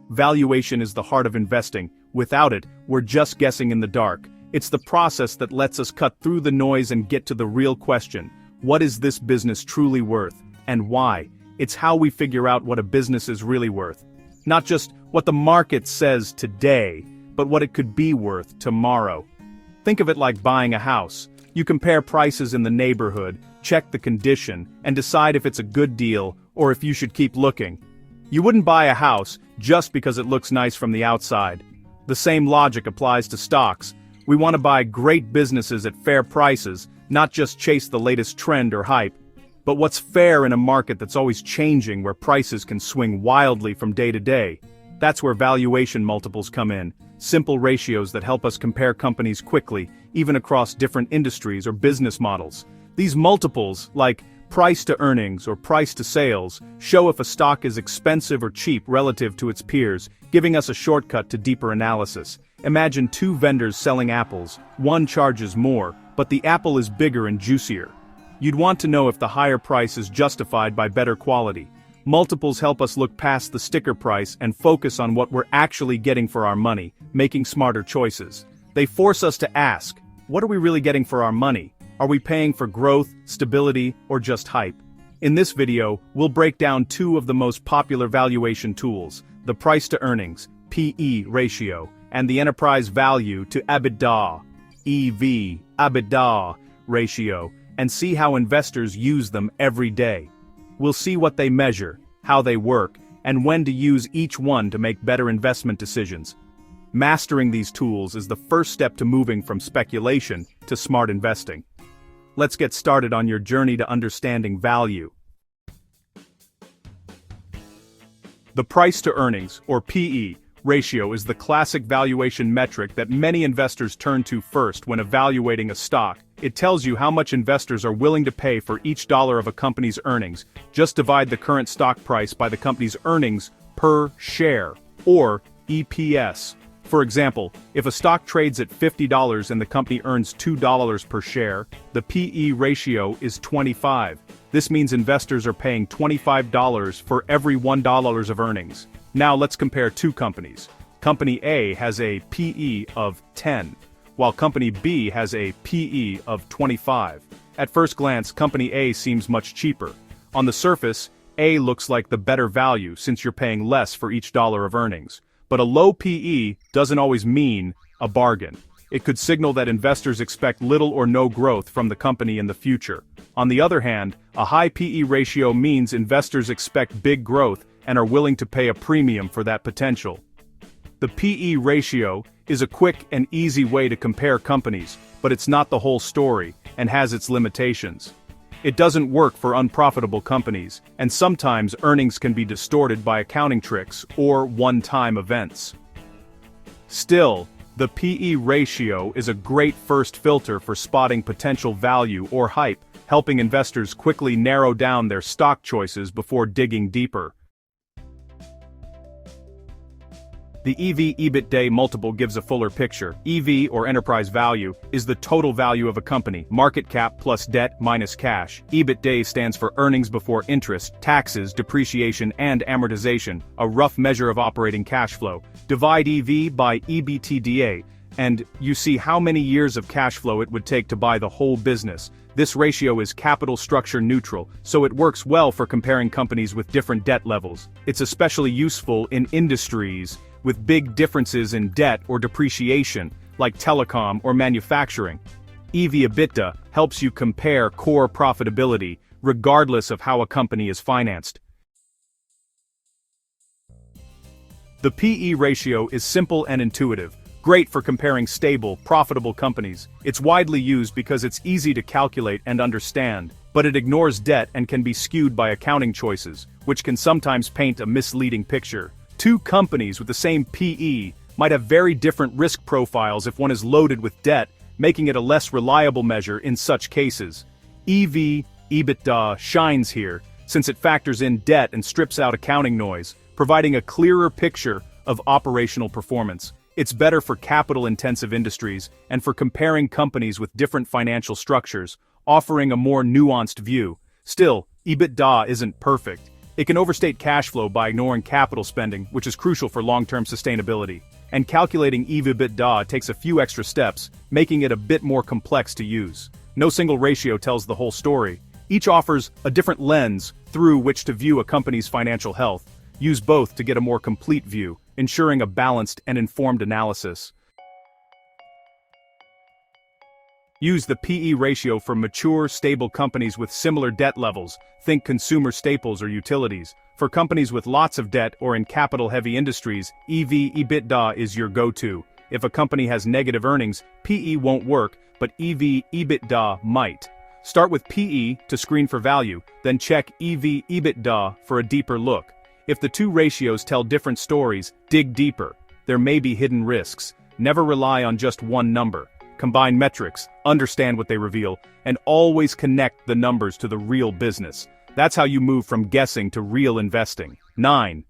Valuation is the heart of investing. Without it, we're just guessing in the dark. It's the process that lets us cut through the noise and get to the real question. What is this business truly worth, and why? It's how we figure out what a business is really worth. Not just what the market says today, but what it could be worth tomorrow. Think of it like buying a house. You compare prices in the neighborhood, check the condition, and decide if it's a good deal or if you should keep looking. You wouldn't buy a house just because it looks nice from the outside. The same logic applies to stocks. We want to buy great businesses at fair prices, not just chase the latest trend or hype. But what's fair in a market that's always changing, where prices can swing wildly from day to day? That's where valuation multiples come in. Simple ratios that help us compare companies quickly, even across different industries or business models. These multiples, like price to earnings or price to sales, show if a stock is expensive or cheap relative to its peers, giving us a shortcut to deeper analysis. Imagine two vendors selling apples. One charges more, but the apple is bigger and juicier. You'd want to know if the higher price is justified by better quality. Multiples help us look past the sticker price and focus on what we're actually getting for our money, making smarter choices. They force us to ask, what are we really getting for our money? Are we paying for growth, stability, or just hype? In this video, we'll break down two of the most popular valuation tools, the price to earnings, PE ratio, and the enterprise value to EBITDA, EV/EBITDA ratio, and see how investors use them every day. We'll see what they measure, how they work, and when to use each one to make better investment decisions. Mastering these tools is the first step to moving from speculation to smart investing. Let's get started on your journey to understanding value. The price to earnings, or PE, ratio is the classic valuation metric that many investors turn to first when evaluating a stock. It tells you how much investors are willing to pay for each dollar of a company's earnings. Just divide the current stock price by the company's earnings per share, or EPS. For example, if a stock trades at $50 and the company earns $2 per share, the PE ratio is 25. This means investors are paying $25 for every $1 of earnings. Now let's compare two companies. Company A has a PE of 10, while Company B has a PE of 25. At first glance, Company A seems much cheaper. On the surface, A looks like the better value since you're paying less for each dollar of earnings. But a low PE doesn't always mean a bargain. It could signal that investors expect little or no growth from the company in the future. On the other hand, a high PE ratio means investors expect big growth and are willing to pay a premium for that potential. The PE ratio is a quick and easy way to compare companies, but it's not the whole story and has its limitations. It doesn't work for unprofitable companies, and sometimes earnings can be distorted by accounting tricks or one-time events. Still, the PE ratio is a great first filter for spotting potential value or hype, helping investors quickly narrow down their stock choices before digging deeper. The EV/EBITDA multiple gives a fuller picture. EV, or enterprise value, is the total value of a company, market cap plus debt minus cash. EBITDA stands for earnings before interest, taxes, depreciation, and amortization, a rough measure of operating cash flow. Divide EV by EBITDA, and you see how many years of cash flow it would take to buy the whole business. This ratio is capital structure neutral, so it works well for comparing companies with different debt levels. It's especially useful in industries with big differences in debt or depreciation, like telecom or manufacturing. EV/EBITDA helps you compare core profitability, regardless of how a company is financed. The PE ratio is simple and intuitive, great for comparing stable, profitable companies. It's widely used because it's easy to calculate and understand, but it ignores debt and can be skewed by accounting choices, which can sometimes paint a misleading picture. Two companies with the same PE might have very different risk profiles if one is loaded with debt, making it a less reliable measure in such cases. EV/EBITDA shines here, since it factors in debt and strips out accounting noise, providing a clearer picture of operational performance. It's better for capital-intensive industries and for comparing companies with different financial structures, offering a more nuanced view. Still, EBITDA isn't perfect. It can overstate cash flow by ignoring capital spending, which is crucial for long-term sustainability. And calculating EVEBITDA takes a few extra steps, making it a bit more complex to use. No single ratio tells the whole story. Each offers a different lens through which to view a company's financial health. Use both to get a more complete view, ensuring a balanced and informed analysis. Use the PE ratio for mature, stable companies with similar debt levels. Think consumer staples or utilities. For companies with lots of debt or in capital-heavy industries, EV/EBITDA is your go-to. If a company has negative earnings, PE won't work, but EV/EBITDA might. Start with PE to screen for value, then check EV/EBITDA for a deeper look. If the two ratios tell different stories, dig deeper. There may be hidden risks. Never rely on just one number. Combine metrics, understand what they reveal, and always connect the numbers to the real business. That's how you move from guessing to real investing. 9.